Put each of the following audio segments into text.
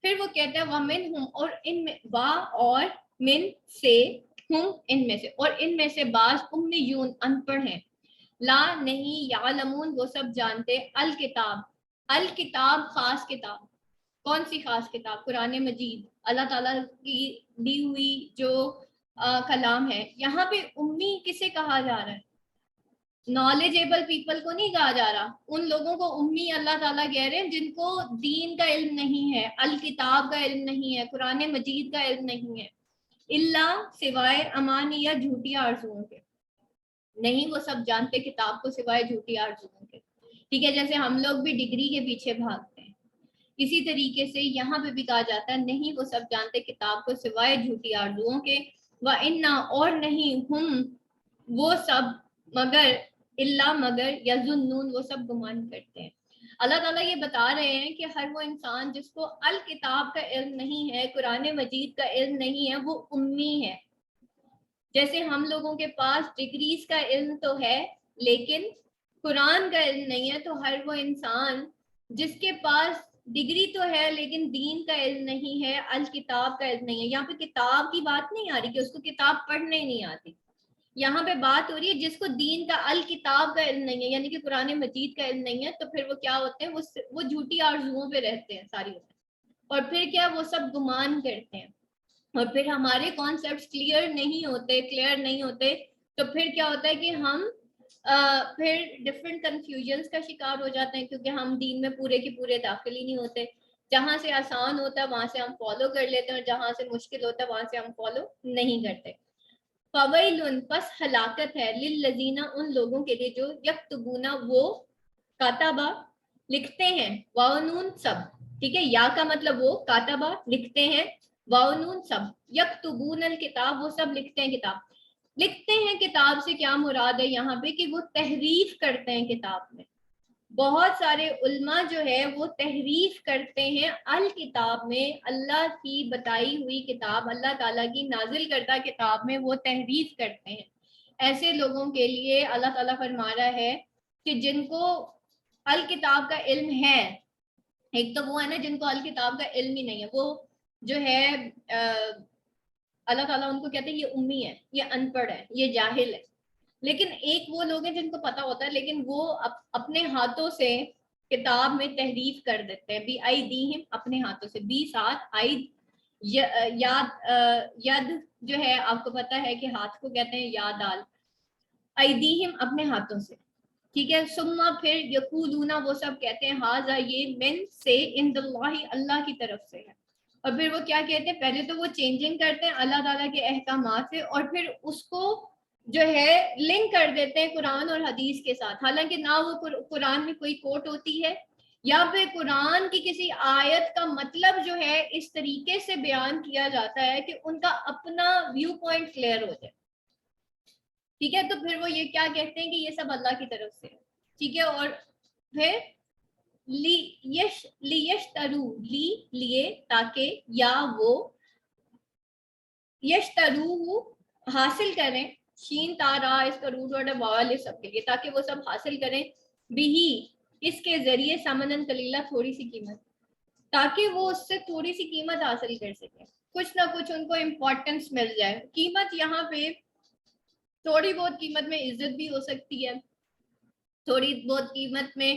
پھر وہ کہتا ہے وَمِنْ ہم، اور ان میں وا اور من سے، ہم ان میں سے، اور ان میں سے بعض امیون ان پڑھ ہیں، لا نہیں یعلمون وہ سب جانتے، الکتاب، الکتاب خاص کتاب، کون سی خاص کتاب؟ قرآن مجید، اللہ تعالیٰ کی دی ہوئی جو کلام ہے. یہاں پہ امی کسے کہا جا رہا ہے؟ نالجیبل پیپل کو نہیں کہا جا رہا، ان لوگوں کو امی اللہ تعالیٰ کہہ رہے ہیں جن کو دین کا علم نہیں ہے، الکتاب کا علم نہیں ہے، قرآن مجید کا علم نہیں ہے، اللہ سوائے امانی یا جھوٹی آرزوؤں کے. نہیں وہ سب جانتے کتاب کو سوائے جھوٹی آرزوؤں کے. ٹھیک ہے، جیسے ہم لوگ بھی ڈگری کے پیچھے بھاگتے ہیں، اسی طریقے سے یہاں پہ بھی کہا جاتا ہے نہیں وہ سب جانتے کتاب کو سوائے جھوٹی آرزوؤں کے، وَإِنَّا اور نہیں ہم وہ سب مگر اللہ مگر یظنون وہ سب گمان کرتے ہیں. اللہ تعالیٰ یہ بتا رہے ہیں کہ ہر وہ انسان جس کو الکتاب کا علم نہیں ہے، قرآن مجید کا علم نہیں ہے، وہ امی ہے. جیسے ہم لوگوں کے پاس ڈگریز کا علم تو ہے لیکن قرآن کا علم نہیں ہے، تو ہر وہ انسان جس کے پاس ڈگری تو ہے لیکن دین کا علم نہیں ہے، الکتاب کا علم نہیں ہے. یہاں پہ کتاب کی بات نہیں آ رہی کہ اس کو کتاب پڑھنے ہی نہیں آتی، یہاں پہ بات ہو رہی ہے جس کو دین کا الکتاب کا علم نہیں ہے، یعنی کہ قرآن مجید کا علم نہیں ہے، تو پھر وہ کیا ہوتے ہیں، وہ جھوٹی آرزوؤں پہ رہتے ہیں ساری وقت. اور پھر کیا، وہ سب گمان کرتے ہیں، اور پھر ہمارے کانسیپٹس کلیئر نہیں ہوتے تو پھر کیا ہوتا ہے کہ ہم پھر ڈفرینٹ کنفیوژنس کا شکار ہو جاتے ہیں، کیونکہ ہم دین میں پورے کے پورے داخل ہی نہیں ہوتے. جہاں سے آسان ہوتا ہے وہاں سے ہم فالو کر لیتے ہیں، اور جہاں سے مشکل ہوتا ہے وہاں سے ہم فالو نہیں کرتے. فویل پس ہلاکت ہے، للذین ان لوگوں کے لیے جو یکتبون وہ کاتبہ لکھتے ہیں، واؤنون سب، ٹھیک ہے، یا کا مطلب وہ کاتبہ لکھتے ہیں، واؤنون سب، یکتبون الکتاب وہ سب لکھتے ہیں کتاب. لکھتے ہیں کتاب سے کیا مراد ہے یہاں پہ کہ وہ تحریف کرتے ہیں کتاب میں. بہت سارے علماء جو ہے وہ تحریف کرتے ہیں الکتاب میں، اللہ کی بتائی ہوئی کتاب، اللہ تعالیٰ کی نازل کردہ کتاب میں وہ تحریف کرتے ہیں. ایسے لوگوں کے لیے اللہ تعالیٰ فرما رہا ہے کہ جن کو الکتاب کا علم ہے، ایک تو وہ ہے نا جن کو الکتاب کا علم ہی نہیں ہے، وہ جو ہے اللہ تعالیٰ ان کو کہتے ہیں یہ امی ہے، یہ ان پڑھ ہے، یہ جاہل ہے. لیکن ایک وہ لوگ ہیں جن کو پتا ہوتا ہے لیکن وہ اپنے ہاتھوں سے کتاب میں تحریف کر دیتے ہیں. بی آئی دی ہم، اپنے ہاتھوں سے، بی ساتھ، آئی ید جو ہے آپ کو پتا ہے کہ ہاتھ کو کہتے ہیں یا دال، ایدیہم اپنے ہاتھوں سے، ٹھیک ہے. ثم پھر یقولون وہ سب کہتے ہیں ہاذا یہ من سے عند اللہ اللہ کی طرف سے ہے. اور پھر وہ کیا کہتے ہیں، پہلے تو وہ چینجنگ کرتے ہیں اللہ تعالیٰ کے احکامات سے، اور پھر اس کو جو ہے لنک کر دیتے ہیں قرآن اور حدیث کے ساتھ، حالانکہ نہ وہ قرآن میں کوئی کوٹ ہوتی ہے یا پھر قرآن کی کسی آیت کا مطلب جو ہے اس طریقے سے بیان کیا جاتا ہے کہ ان کا اپنا ویو پوائنٹ کلیئر ہو جائے. ٹھیک ہے، تو پھر وہ یہ کیا کہتے ہیں کہ یہ سب اللہ کی طرف سے، ٹھیک ہے. اور پھر لیشترو لیے تاکہ یا وہ یشترو حاصل کریں، شین تارا اس کا روٹ ورڈ ہے واول سب کے لیے، تاکہ وہ سب حاصل کریں بھی اس کے ذریعے سمنن کلیلہ تھوڑی سی قیمت، تاکہ وہ اس سے تھوڑی سی قیمت حاصل کر سکیں، کچھ نہ کچھ ان کو امپورٹنس مل جائے. قیمت یہاں پہ تھوڑی بہت قیمت میں عزت بھی ہو سکتی ہے، تھوڑی بہت قیمت میں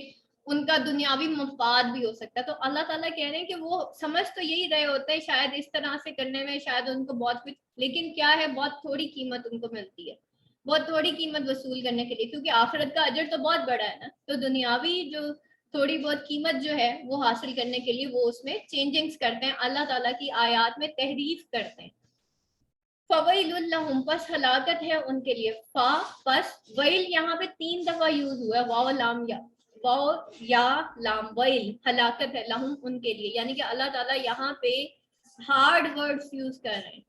ان کا دنیاوی مفاد بھی ہو سکتا ہے. تو اللہ تعالیٰ کہہ رہے ہیں کہ وہ سمجھ تو یہی رہے ہوتے ہیں شاید اس طرح سے کرنے میں شاید ان کو بہت کچھ، لیکن کیا ہے بہت تھوڑی قیمت ان کو ملتی ہے، بہت تھوڑی قیمت وصول کرنے کے لیے، کیونکہ آخرت کا اجر تو بہت بڑا ہے نا. تو دنیاوی جو تھوڑی بہت قیمت جو ہے وہ حاصل کرنے کے لیے وہ اس میں چینجنگز کرتے ہیں، اللہ تعالیٰ کی آیات میں تحریف کرتے ہیں. فویل لہم پس ہلاکت ہے ان کے لیے. فا پس ویل یہاں پہ 3 دفعہ یوز ہوا ہے، واو لام یا، واو یا لام، ویل ہلاکت ہے لہم ان کے لیے، یعنی کہ اللہ تعالیٰ یہاں پہ ہارڈ ورڈز یوز کر رہے ہیں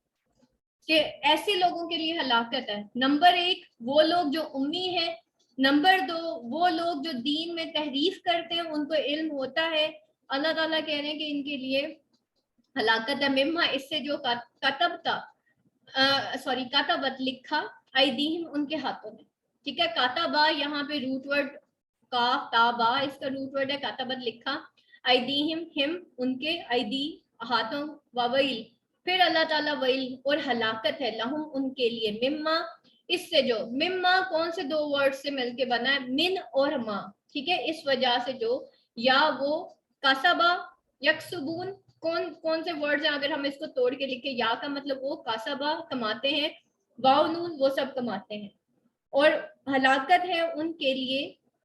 کہ ایسے لوگوں کے لیے ہلاکت ہے. نمبر 1 وہ لوگ جو امی ہیں، نمبر 2 وہ لوگ جو دین میں تحریف کرتے ہیں، ان کو علم ہوتا ہے. اللہ تعالیٰ کہہ رہے ہیں کہ ان کے لیے ہلاکت ہے. مما اس سے جو کتبتا کاتبت لکھا، ایدیہم ان کے ہاتھوں میں، ٹھیک ہے. کاتبا یہاں پہ روٹ ورڈ کاف تابا اس کا روٹ ورڈ ہے، کاتبت لکھا، ایدیہم ہم ان کے، ایدی ہاتھوں، وویل پھر اللہ تعالیٰ ویل اور ہلاکت ہے لہم ان کے لیے، مما اس سے جو، مما کون سے دو ورڈ سے مل کے بنا ہے، من اور ما، ٹھیک ہے، اس وجہ سے جو، یا وہ کاسبا یکسبون، کون سے ورڈز ہیں اگر ہم اس کو توڑ کے لکھیں، یا کا مطلب وہ کاسبا کماتے ہیں، واو نون وہ سب کماتے ہیں، اور ہلاکت ہے ان کے لیے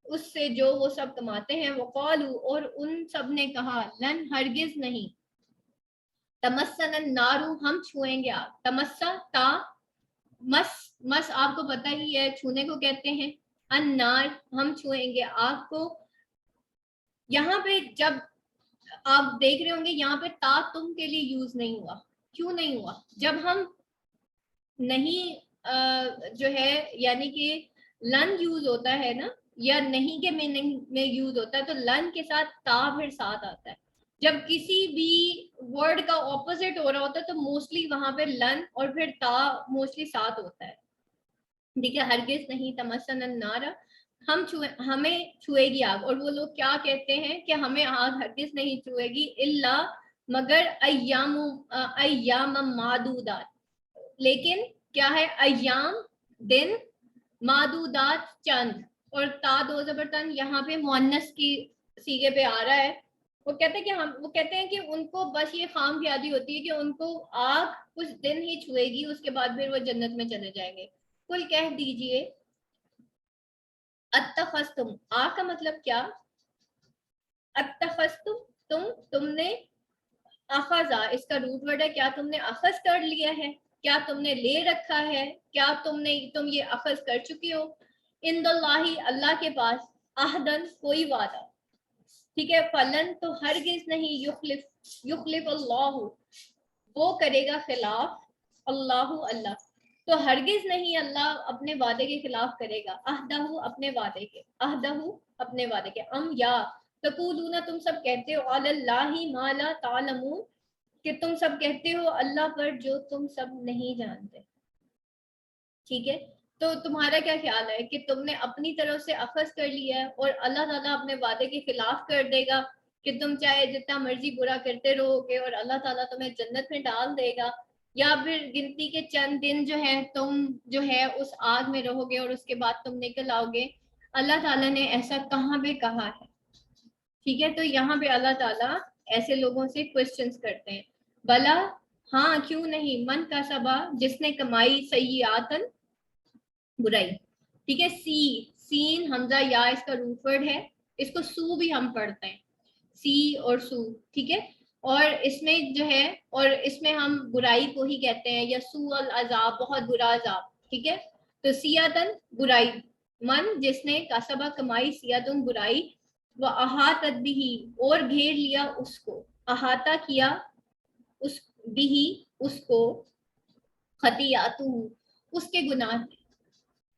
اس سے جو وہ سب کماتے ہیں، وقالو اور ان سب نے کہا، لن ہرگز نہیں، تمسن النار ہم چھوئیں گے آگ، تمسا تا مس، مس آپ کو پتہ ہی ہے چھونے کو کہتے ہیں، النار ہم چھوئیں گے آگ کو، یہاں پہ جب آپ دیکھ رہے ہوں گے یہاں پہ تا تم کے لیے یوز نہیں ہوا، کیوں نہیں ہوا؟ جب ہم نہیں جو ہے یعنی کہ لن یوز ہوتا ہے نا، یا نہیں کے میننگ میں یوز ہوتا ہے تو لن کے ساتھ تا پھر ساتھ آتا ہے، جب کسی بھی ورڈ کا اپوزٹ ہو رہا ہوتا ہے تو موسٹلی وہاں پہ لن اور پھر تا موسٹلی ساتھ ہوتا ہے، ٹھیک ہے، ہرگز نہیں، تمسن النار ہمیں چھوئے گی آگ، اور وہ لوگ کیا کہتے ہیں کہ ہمیں آگ ہرگز نہیں چھوئے گی، الا مگر ایام معدودات، لیکن کیا ہے، ایام دن، معدودات چند، اور تا دو زبر تن یہاں پہ مؤنث کی سیغے پہ آ رہا ہے، وہ کہتے ہیں کہ ان کو بس یہ خام خیالی ہوتی ہے کہ ان کو آگ کچھ دن ہی چھوئے گی، اس کے بعد پھر وہ جنت میں چلے جائیں گے، کل کہہ دیجئے اتخذتم، آ کا مطلب کیا، اتخذتم تم نے، اخذا اس کا روٹ ورڈ ہے، کیا تم نے اخذ کر لیا ہے، کیا تم نے لے رکھا ہے، کیا تم یہ اخذ کر چکی ہو، عند اللہ اللہ کے پاس، عہدن کوئی وعدہ، ٹھیک ہے، فلن تو ہرگز نہیں، یخلف اللہ وہ کرے گا خلاف، اللہ تو ہرگز نہیں اللہ اپنے وعدے کے خلاف کرے گا، عہدہ اپنے وعدے کے، عہدہ اپنے وعدے کے، یا تقولون تم سب کہتے ہو، علی اللہ ما لا تعلمون کہ تم سب کہتے ہو اللہ پر جو تم سب نہیں جانتے، ٹھیک ہے، تو تمہارا کیا خیال ہے کہ تم نے اپنی طرف سے اخذ کر لیا ہے اور اللہ تعالیٰ اپنے وعدے کے خلاف کر دے گا کہ تم چاہے جتنا مرضی برا کرتے رہو گے اور اللہ تعالیٰ تمہیں جنت میں ڈال دے گا، یا پھر گنتی کے چند دن جو ہے تم جو ہے اس آگ میں رہو گے اور اس کے بعد تم نکل آؤ گے، اللہ تعالیٰ نے ایسا کہاں پہ کہا ہے، ٹھیک ہے، تو یہاں پہ اللہ تعالیٰ ایسے لوگوں سے کوسچنز کرتے ہیں، بلا ہاں کیوں نہیں، من کا سبا جس نے کمائی، سیئاتن برائی، ٹھیک ہے، سین حمزہ یا اس کا روٹ ورڈ ہے، اس کو سو بھی ہم پڑھتے ہیں، سی اور سو، ٹھیک ہے، اور اس میں جو ہے، اور اس میں ہم برائی کو ہی کہتے ہیں، یا سو العذاب بہت برا عذاب، ٹھیک ہے، تو سیاتن برائی، من جس نے کسبہ کمائی، سیاتن برائی، وہ احاطت بھی اور گھیر لیا اس کو، احاطہ کیا اس بھی اس کو، خطیاتہ اس کے گناہ،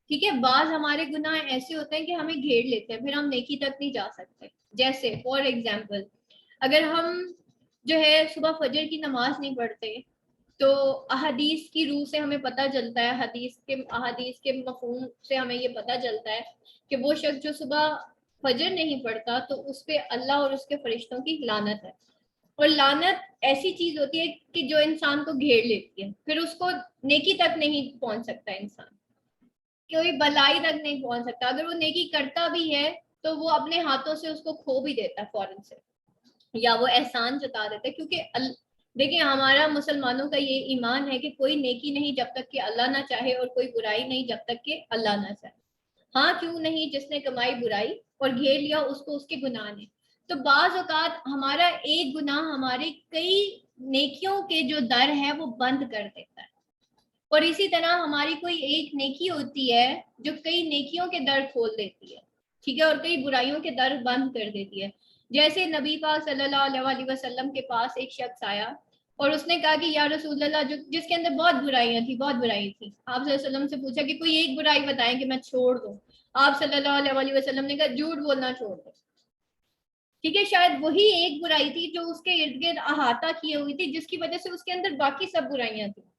ٹھیک ہے، بعض ہمارے گناہ ایسے ہوتے ہیں کہ ہمیں گھیر لیتے ہیں، پھر ہم نیکی تک نہیں جا سکتے، جیسے فار ایگزامپل اگر ہم جو ہے صبح فجر کی نماز نہیں پڑھتے تو احادیث کی روح سے ہمیں پتہ چلتا ہے، احادیث کے مفہوم سے ہمیں یہ پتہ چلتا ہے کہ وہ شخص جو صبح فجر نہیں پڑھتا تو اس پہ اللہ اور اس کے فرشتوں کی لعنت ہے، اور لعنت ایسی چیز ہوتی ہے کہ جو انسان کو گھیر لیتی ہے، پھر اس کو نیکی تک نہیں پہنچ سکتا انسان، کوئی بلائی تک نہیں پہنچ سکتا، اگر وہ نیکی کرتا بھی ہے تو وہ اپنے ہاتھوں سے اس کو کھو بھی دیتا ہے فوراً سے، یا وہ احسان جتا دیتا ہے، کیونکہ دیکھیں ہمارا مسلمانوں کا یہ ایمان ہے کہ کوئی نیکی نہیں جب تک کہ اللہ نہ چاہے، اور کوئی برائی نہیں جب تک کہ اللہ نہ چاہے، ہاں کیوں نہیں، جس نے کمائی برائی اور گھیر لیا اس کو اس کے گناہ نے، تو بعض اوقات ہمارا ایک گناہ ہمارے کئی نیکیوں کے جو در ہے وہ بند کر دیتا ہے، اور اسی طرح ہماری کوئی ایک نیکی ہوتی ہے جو کئی نیکیوں کے در کھول دیتی ہے، ٹھیک ہے، اور کئی برائیوں کے در بند کر دیتی ہے، جیسے نبی پاک صلی اللہ علیہ وسلم کے پاس ایک شخص آیا اور اس نے کہا کہ یا رسول اللہ، جس کے اندر بہت برائیاں تھیں، بہت برائی تھی، آپ صلی اللہ علیہ وسلم سے پوچھا کہ کوئی ایک برائی بتائیں کہ میں چھوڑ دوں، آپ صلی اللہ علیہ وسلم نے کہا جھوٹ بولنا چھوڑ دو، ٹھیک ہے، شاید وہی ایک برائی تھی جو اس کے ارد گرد احاطہ کیے ہوئی تھی، جس کی وجہ سے اس کے اندر باقی سب برائیاں تھیں،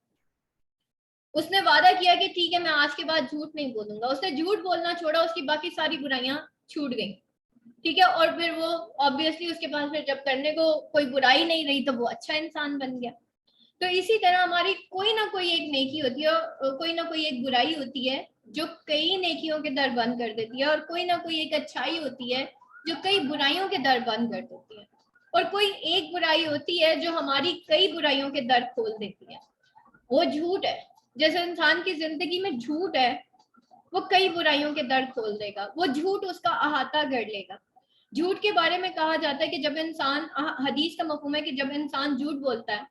اس نے وعدہ کیا کہ ٹھیک ہے میں آج کے بعد جھوٹ نہیں بولوں گا، اس نے جھوٹ بولنا چھوڑا، اس کی باقی ساری برائیاں چھوٹ گئیں، ٹھیک ہے, اور پھر وہ obviously اس کے پاس پھر جب کرنے کو کوئی برائی نہیں رہی تو وہ اچھا انسان بن گیا. تو اسی طرح ہماری کوئی نہ کوئی ایک نیکی ہوتی ہے اور کوئی نہ کوئی ایک برائی ہوتی ہے جو کئی نیکیوں کے در بند کر دیتی ہے, اور کوئی نہ کوئی ایک اچھائی ہوتی ہے جو کئی برائیوں کے در بند کر دیتی ہے, اور کوئی ایک برائی ہوتی ہے جو ہماری کئی برائیوں کے در کھول دیتی ہے. وہ جھوٹ ہے. جیسے انسان کی زندگی میں جھوٹ ہے, وہ کئی برائیوں کے در کھول دے گا, وہ جھوٹ اس کا احاطہ کر لے گا. جھوٹ کے بارے میں کہا جاتا ہے کہ جب انسان, حدیث کا مفہوم ہے کہ جب انسان جھوٹ بولتا ہے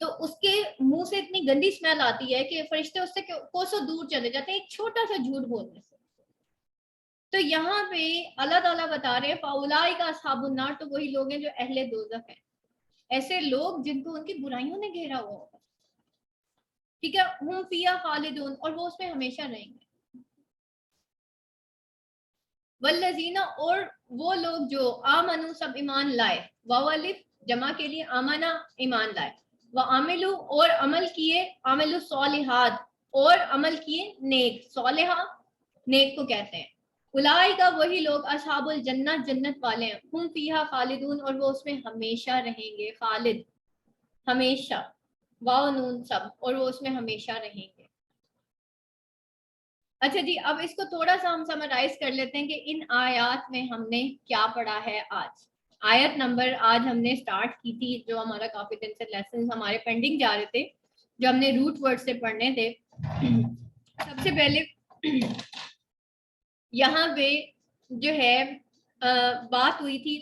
تو اس کے منہ سے اتنی گندی اسمیل آتی ہے کہ فرشتے اس سے کوسوں دور چلے جاتے ہیں ایک چھوٹا سا جھوٹ بولنے سے. تو یہاں پہ اللہ تعالیٰ بتا رہے ہیں فاولائک اصحاب النار, تو وہی لوگ ہیں جو اہل دوزخ ہیں, ایسے لوگ جن کو ان کی برائیوں نے گھیرا ہوا ہوگا. ٹھیک ہے, ہم فیہا خالدون, اور وہ اس میں ہمیشہ رہیں گے. والذین, اور وہ لوگ جو آمنو, سب ایمان لائے, واو الف جمع کے لیے, آمنا ایمان لائے, وعملوا, اور عمل کیے, عمل الصالحات, اور عمل کیے نیک, صالحہ نیک کو کہتے ہیں. اولئک, وہی لوگ, اصحاب الجنہ, جنت والے ہیں, ہم فیہا خالدون, اور وہ اس میں ہمیشہ رہیں گے. خالد ہمیشہ, واو نون سب, اور وہ اس میں ہمیشہ رہیں گے. اچھا جی, اب اس کو تھوڑا سا ہم سمرائز کر لیتے ہیں کہ ان آیات میں ہم نے کیا پڑھا ہے. آج آیت نمبر آج ہم نے سٹارٹ کی تھی, جو ہمارا کافی دن سے لیسنز ہمارے پینڈنگ جا رہے تھے, جو ہم نے روٹ ورڈ سے پڑھنے تھے. سب سے پہلے یہاں پہ جو ہے بات ہوئی تھی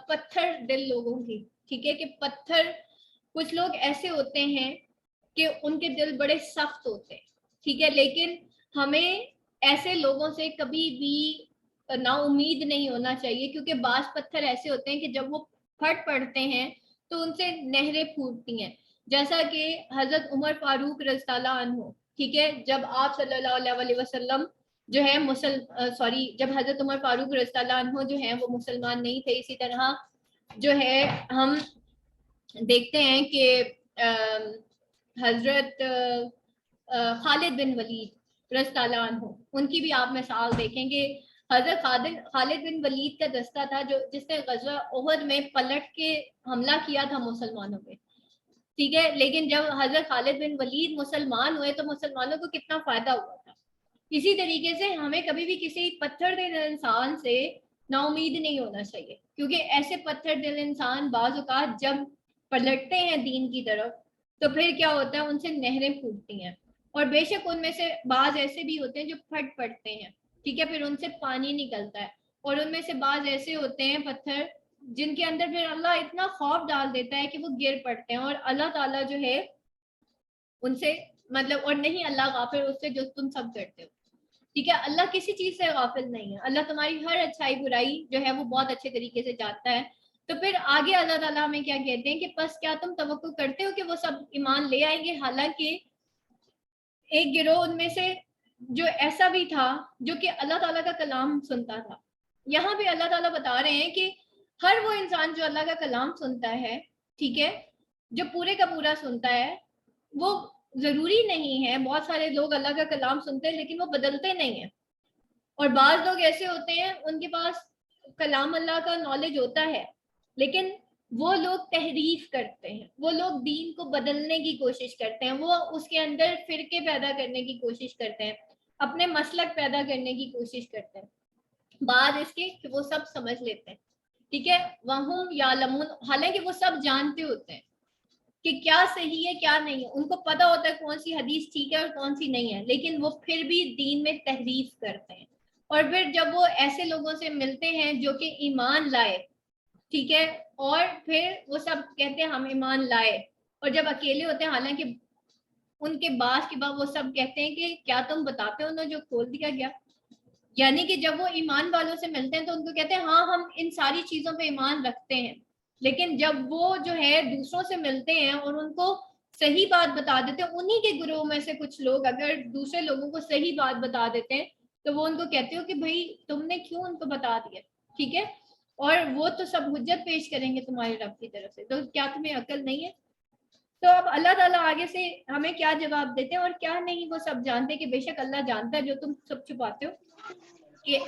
پتھر دل لوگوں کی. ٹھیک ہے, کہ پتھر, کچھ لوگ ایسے ہوتے ہیں کہ ان کے دل بڑے سخت ہوتے ہیں. ٹھیک ہے, لیکن ہمیں ایسے لوگوں سے کبھی بھی نا امید نہیں ہونا چاہیے, کیونکہ بعض پتھر ایسے ہوتے ہیں کہ جب وہ پھٹ پڑتے ہیں تو ان سے نہریں پھوٹتی ہیں. جیسا کہ حضرت عمر فاروق رضی اللہ عنہ, ٹھیک ہے, جب آپ صلی اللہ علیہ وسلم جو ہے جب حضرت عمر فاروق رضی اللہ عنہ جو ہیں وہ مسلمان نہیں تھے, اسی طرح جو ہے ہم دیکھتے ہیں کہ حضرت خالد بن ولید رضی اللہ عنہ, ان کی بھی آپ مثال دیکھیں گے. حضرت خالد بن ولید کا دستہ تھا جس نے غزوہ احد میں پلٹ کے حملہ کیا تھا مسلمانوں پہ. ٹھیک ہے, لیکن جب حضرت خالد بن ولید مسلمان ہوئے تو مسلمانوں کو کتنا فائدہ ہوا تھا. اسی طریقے سے ہمیں کبھی بھی کسی پتھر دل انسان سے نا امید نہیں ہونا چاہیے, کیونکہ ایسے پتھر دل انسان بعض اوقات جب پلٹتے ہیں دین کی طرف تو پھر کیا ہوتا ہے, ان سے نہریں پھوٹتی ہیں. اور بے شک ان میں سے بعض ایسے بھی ہوتے ہیں جو پھٹ پڑتے ہیں. ٹھیک ہے, پھر ان سے پانی نکلتا ہے, اور ان میں سے بعض ایسے ہوتے ہیں پتھر جن کے اندر پھر اللہ اتنا خوف ڈال دیتا ہے کہ وہ گر پڑتے ہیں, اور اللہ تعالیٰ جو ہے ان سے مطلب, اور نہیں اللہ غافل اس سے جو تم سب کرتے ہو. ٹھیک ہے, اللہ کسی چیز سے غافل نہیں ہے, اللہ تمہاری ہر اچھائی برائی جو ہے وہ بہت اچھے طریقے سے جانتا ہے. تو پھر آگے اللہ تعالیٰ ہمیں کیا کہتے ہیں کہ بس کیا تم توقع کرتے ہو کہ وہ سب ایمان لے آئیں گے, حالانکہ ایک گروہ ان میں سے جو ایسا بھی تھا جو کہ اللہ تعالیٰ کا کلام سنتا تھا. یہاں بھی اللہ تعالیٰ بتا رہے ہیں کہ ہر وہ انسان جو اللہ کا کلام سنتا ہے, ٹھیک ہے, جو پورے کا پورا سنتا ہے, وہ ضروری نہیں ہے, بہت سارے لوگ اللہ کا کلام سنتے ہیں لیکن وہ بدلتے نہیں ہیں. اور بعض لوگ ایسے ہوتے ہیں ان کے پاس کلام اللہ کا نالج ہوتا ہے لیکن وہ لوگ تحریف کرتے ہیں, وہ لوگ دین کو بدلنے کی کوشش کرتے ہیں, وہ اس کے اندر فرقے پیدا کرنے کی کوشش کرتے ہیں, اپنے مسلک پیدا کرنے کی کوشش کرتے ہیں, بعد اس کے کہ وہ سب سمجھ لیتے ہیں. ٹھیک ہے, وَهُمْ يَعْلَمُونَ, حالانکہ وہ سب جانتے ہوتے ہیں کہ کیا صحیح ہے کیا نہیں ہے, ان کو پتا ہوتا ہے کون سی حدیث ٹھیک ہے اور کون سی نہیں ہے, لیکن وہ پھر بھی دین میں تحریف کرتے ہیں. اور پھر جب وہ ایسے لوگوں سے ملتے ہیں جو کہ ایمان لائے, ٹھیک ہے, اور پھر وہ سب کہتے ہیں ہم ایمان لائے, اور جب اکیلے ہوتے ہیں حالانکہ ان کے بعد وہ سب کہتے ہیں کہ کیا تم بتاتے ہو نا جو کھول دیا گیا. یعنی کہ جب وہ ایمان والوں سے ملتے ہیں تو ان کو کہتے ہیں ہاں ہم ان ساری چیزوں پہ ایمان رکھتے ہیں, لیکن جب وہ جو ہے دوسروں سے ملتے ہیں اور ان کو صحیح بات بتا دیتے ہیں, انہی کے گروہ میں سے کچھ لوگ اگر دوسرے لوگوں کو صحیح بات بتا دیتے ہیں تو وہ ان کو کہتے ہو کہ بھائی تم نے کیوں ان کو بتا دیا. ٹھیک ہے, اور وہ تو سب حجت پیش کریں گے تمہارے رب کی طرف سے, تو کیا تمہیں عقل نہیں ہے. تو اب اللہ تعالیٰ آگے سے ہمیں کیا جواب دیتے ہیں اور کیا نہیں, وہ سب جانتے کہ بے شک اللہ جانتا ہے جو تم سب چھپاتے ہو. کہ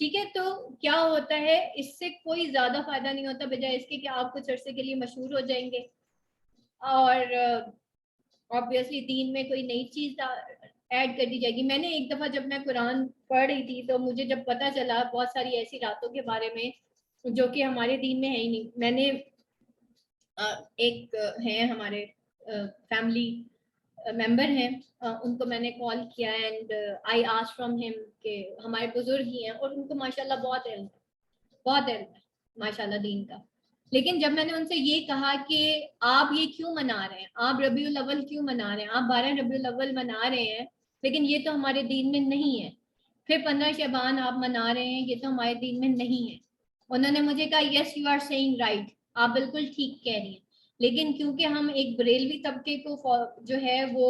ٹھیک ہے. تو کیا ہوتا ہے, اس سے کوئی زیادہ فائدہ نہیں ہوتا بجائے اس کے کہ آپ کچھ عرصے کے لیے مشہور ہو جائیں گے اور obviously دین میں کوئی نئی چیز ایڈ کر دی جائے گی. میں نے ایک دفعہ جب میں قرآن پڑھ رہی تھی تو مجھے جب پتا چلا بہت ساری ایسی راتوں کے بارے میں جو کہ ہمارے دین میں ہے ہی نہیں. میں نے ایک ہے ہمارے فیملی ممبر ہیں, ان کو میں نے کال کیا اینڈ آئی آسک فرام ہم کہ ہمارے بزرگ ہی ہیں اور ان کو ماشاءاللہ بہت علم ہے ماشاءاللہ دین کا. لیکن جب میں نے ان سے یہ کہا کہ آپ یہ کیوں منا رہے ہیں, آپ ربیع الاول کیوں منا رہے ہیں, آپ 12 ربیع الاول منا رہے ہیں لیکن یہ تو ہمارے دین میں نہیں ہے. پھر 15 شعبان آپ منا رہے ہیں, یہ تو ہمارے دین میں نہیں ہے. انہوں نے مجھے کہا yes you are seeing right, آپ بالکل ٹھیک کہہ رہی ہیں, لیکن کیونکہ ہم ایک بریلوی طبقے کو جو ہے وہ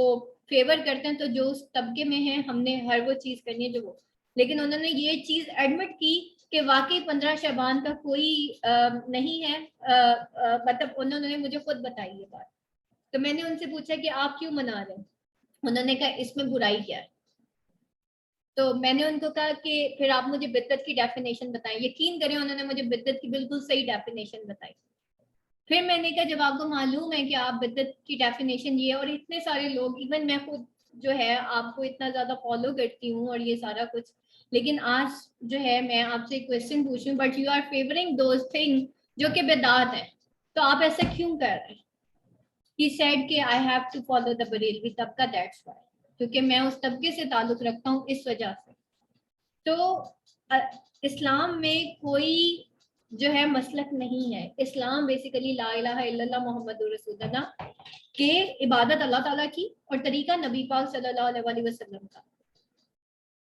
فیور کرتے ہیں تو جو اس طبقے میں ہیں ہم نے ہر وہ چیز کرنی ہے جو وہ. لیکن انہوں نے یہ چیز ایڈمٹ کی کہ واقعی 15 شعبان کا کوئی نہیں ہے, مطلب انہوں نے مجھے خود بتائی یہ بات. تو میں نے ان سے پوچھا کہ آپ کیوں منا رہے ہیں, انہوں نے کہا اس میں برائی کیا ہے. تو میں نے ان کو کہا کہ پھر آپ مجھے بدعت کی ڈیفینیشن بتائیں. یقین کریں انہوں نے مجھے بدعت کی بالکل صحیح ڈیفینیشن بتائی. پھر میں نے کہا جب آپ کو معلوم ہے کہ آپ بدعت کی ڈیفینیشن یہ ہے, اور اتنے سارے لوگ ایون میں خود جو ہے آپ کو اتنا زیادہ فالو کرتی ہوں اور یہ سارا کچھ, لیکن آج جو ہے میں آپ سے ایک کویسچن پوچھوں but you are favouring those thing جو کہ بدعت ہیں, تو آپ ایسا کیوں کر رہے ہیں. He said کہ I have to follow the Barelvi طبقہ, that's why, کیونکہ میں اس طبقے سے تعلق رکھتا ہوں اس وجہ سے. تو اسلام میں کوئی جو ہے مسلک نہیں ہے. اسلام بیسیکلی لا الہ الا اللہ محمد رسول اللہ کہ عبادت اللہ تعالیٰ کی اور طریقہ نبی پاک صلی اللہ علیہ وسلم کا.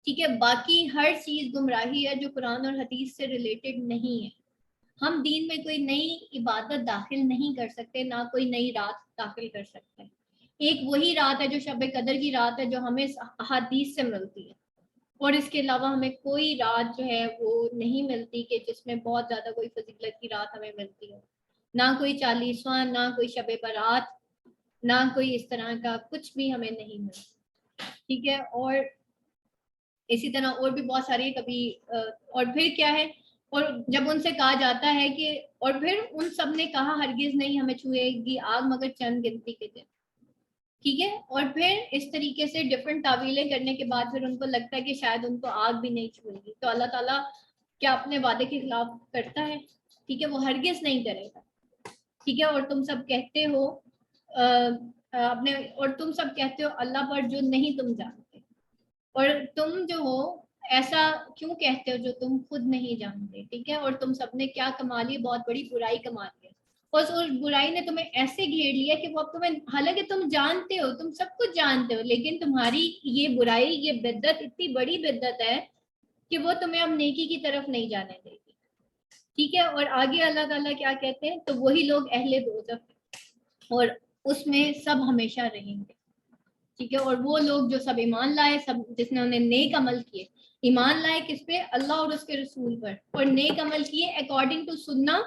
ٹھیک ہے, باقی ہر چیز گمراہی ہے جو قرآن اور حدیث سے ریلیٹڈ نہیں ہے. ہم دین میں کوئی نئی عبادت داخل نہیں کر سکتے, نہ کوئی نئی رات داخل کر سکتے. ایک وہی رات ہے جو شب قدر کی رات ہے جو ہمیں احادیث سے ملتی ہے, اور اس کے علاوہ ہمیں کوئی رات جو ہے وہ نہیں ملتی کہ جس میں بہت زیادہ کوئی فضیلت کی رات ہمیں ملتی ہو. نہ کوئی 40واں, نہ کوئی شب برات, نہ کوئی اس طرح کا کچھ بھی ہمیں نہیں ملتا. ٹھیک ہے, اور اسی طرح اور بھی بہت ساری کبھی اور پھر کیا ہے, اور جب ان سے کہا جاتا ہے کہ اور پھر ان سب نے کہا ہرگز نہیں ہمیں چھوئے گی آگ مگر چند گنتی کے دن. ٹھیک ہے, اور پھر اس طریقے سے ڈفرنٹ تعویلیں کرنے کے بعد پھر ان کو لگتا ہے کہ شاید ان کو آگ بھی نہیں چھوئے گی. تو اللہ تعالیٰ کیا اپنے وعدے کے خلاف کرتا ہے؟ ٹھیک ہے, وہ ہرگز نہیں کرے گا. ٹھیک ہے, اور تم سب کہتے ہو اپنے, اور تم سب کہتے ہو اللہ پر جو نہیں تم جانتے, اور تم جو ہو ایسا کیوں کہتے ہو جو تم خود نہیں جانتے. ٹھیک ہے, اور تم سب نے کیا کما لی, بہت بڑی برائی کما لی ہے, اور اس برائی نے تمہیں ایسے گھیر لیا کہ وہ اب تمہیں, حالانکہ تم جانتے ہو, تم سب کچھ جانتے ہو, لیکن تمہاری یہ برائی, یہ بدعت اتنی بڑی بدعت ہے کہ وہ تمہیں اب نیکی کی طرف نہیں جانے دے گی. ٹھیک ہے, اور آگے اللہ تعالیٰ کیا کہتے ہیں, تو وہی لوگ اہل دوزخ اور اس میں سب ہمیشہ رہیں گے. ٹھیک ہے, اور وہ لوگ جو سب ایمان لائے, سب جس نے انہیں نیک عمل کیے, ایمان لائے کس پہ, اللہ اور اس کے رسول پر, اور نیک عمل کیے اکارڈنگ ٹو سننا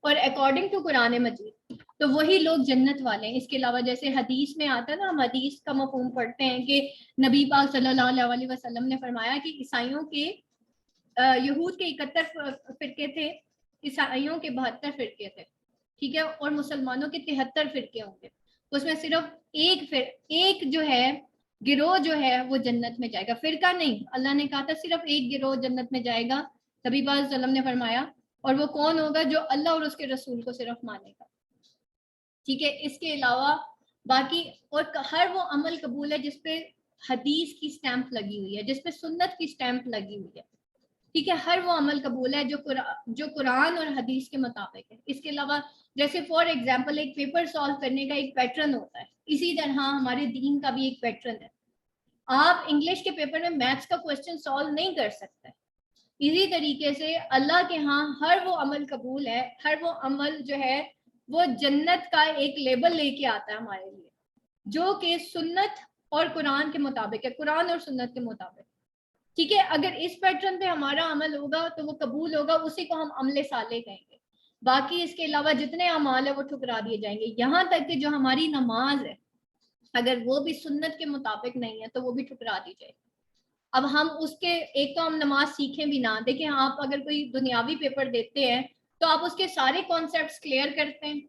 اور اکارڈنگ ٹو قرآن مجید, تو وہی لوگ جنت والے ہیں. اس کے علاوہ جیسے حدیث میں آتا ہے نا, ہم حدیث کا مفہوم پڑھتے ہیں کہ نبی پاک صلی اللہ علیہ وسلم نے فرمایا کہ عیسائیوں کے یہود کے 71 فرقے تھے, عیسائیوں کے 72 فرقے تھے. ٹھیک ہے, اور مسلمانوں کے 73 فرقے ہوں گے. اس میں صرف ایک جو ہے گروہ جو ہے وہ جنت میں جائے گا, فرقہ نہیں. اللہ نے کہا تھا صرف ایک گروہ جنت میں جائے گا, نبی پاک صلی اللہ علیہ وسلم نے فرمایا, اور وہ کون ہوگا, جو اللہ اور اس کے رسول کو صرف مانے گا. ٹھیک ہے, اس کے علاوہ باقی اور ہر وہ عمل قبول ہے جس پہ حدیث کی سٹیمپ لگی ہوئی ہے, جس پہ سنت کی سٹیمپ لگی ہوئی ہے. ٹھیک ہے, ہر وہ عمل قبول ہے جو قرآن اور حدیث کے مطابق ہے. اس کے علاوہ جیسے فار ایگزامپل ایک پیپر سالو کرنے کا ایک پیٹرن ہوتا ہے, اسی طرح ہمارے دین کا بھی ایک پیٹرن ہے. آپ انگلش کے پیپر میں میتھس کا کوسچن سالو نہیں کر سکتے. اسی طریقے سے اللہ کے ہاں ہر وہ عمل قبول ہے, ہر وہ عمل جو ہے وہ جنت کا ایک لیبل لے کے آتا ہے ہمارے لیے, جو کہ سنت اور قرآن کے مطابق ہے, قرآن اور سنت کے مطابق. ٹھیک ہے, اگر اس پیٹرن پہ ہمارا عمل ہوگا تو وہ قبول ہوگا, اسی کو ہم عمل صالح کہیں گے. باقی اس کے علاوہ جتنے اعمال ہیں وہ ٹھکرا دیے جائیں گے. یہاں تک کہ جو ہماری نماز ہے, اگر وہ بھی سنت کے مطابق نہیں ہے تو وہ بھی ٹھکرا دی جائے گی. اب ہم اس کے ایک تو ہم نماز سیکھیں بھی نہ. دیکھیں آپ اگر کوئی دنیاوی پیپر دیتے ہیں تو آپ اس کے سارے کانسیپٹس کلیئر کرتے ہیں,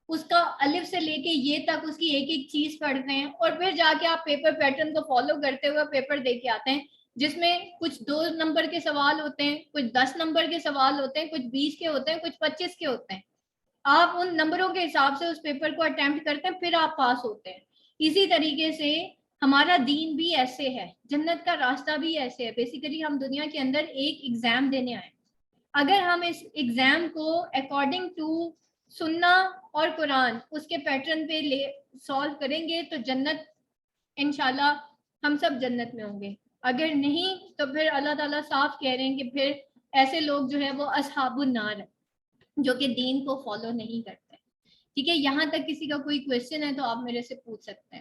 اس کا الف سے لے کے یہ تک اس کی ایک ایک چیز پڑھتے ہیں, اور پھر جا کے آپ پیپر پیٹرن کو فالو کرتے ہوئے پیپر دے کے آتے ہیں جس میں کچھ 2 نمبر کے سوال ہوتے ہیں, کچھ 10 نمبر کے سوال ہوتے ہیں, کچھ 20 کے ہوتے ہیں, کچھ 25 کے ہوتے ہیں. آپ ان نمبروں کے حساب سے اس پیپر کو اٹیمپٹ کرتے ہیں, پھر آپ پاس ہوتے ہیں. اسی طریقے سے ہمارا دین بھی ایسے ہے, جنت کا راستہ بھی ایسے ہے. بیسیکلی ہم دنیا کے اندر ایک ایگزام دینے آئے, اگر ہم اس ایگزام کو اکارڈنگ ٹو سننا اور قرآن اس کے پیٹرن پہ سالو کریں گے تو جنت انشاءاللہ ہم سب جنت میں ہوں گے. اگر نہیں تو پھر اللہ تعالیٰ صاف کہہ رہے ہیں کہ پھر ایسے لوگ جو ہے وہ اصحاب النار ہیں جو کہ دین کو فالو نہیں کرتے. ٹھیک ہے, یہاں تک کسی کا کوئی کوشچن ہے تو آپ میرے سے پوچھ سکتے ہیں.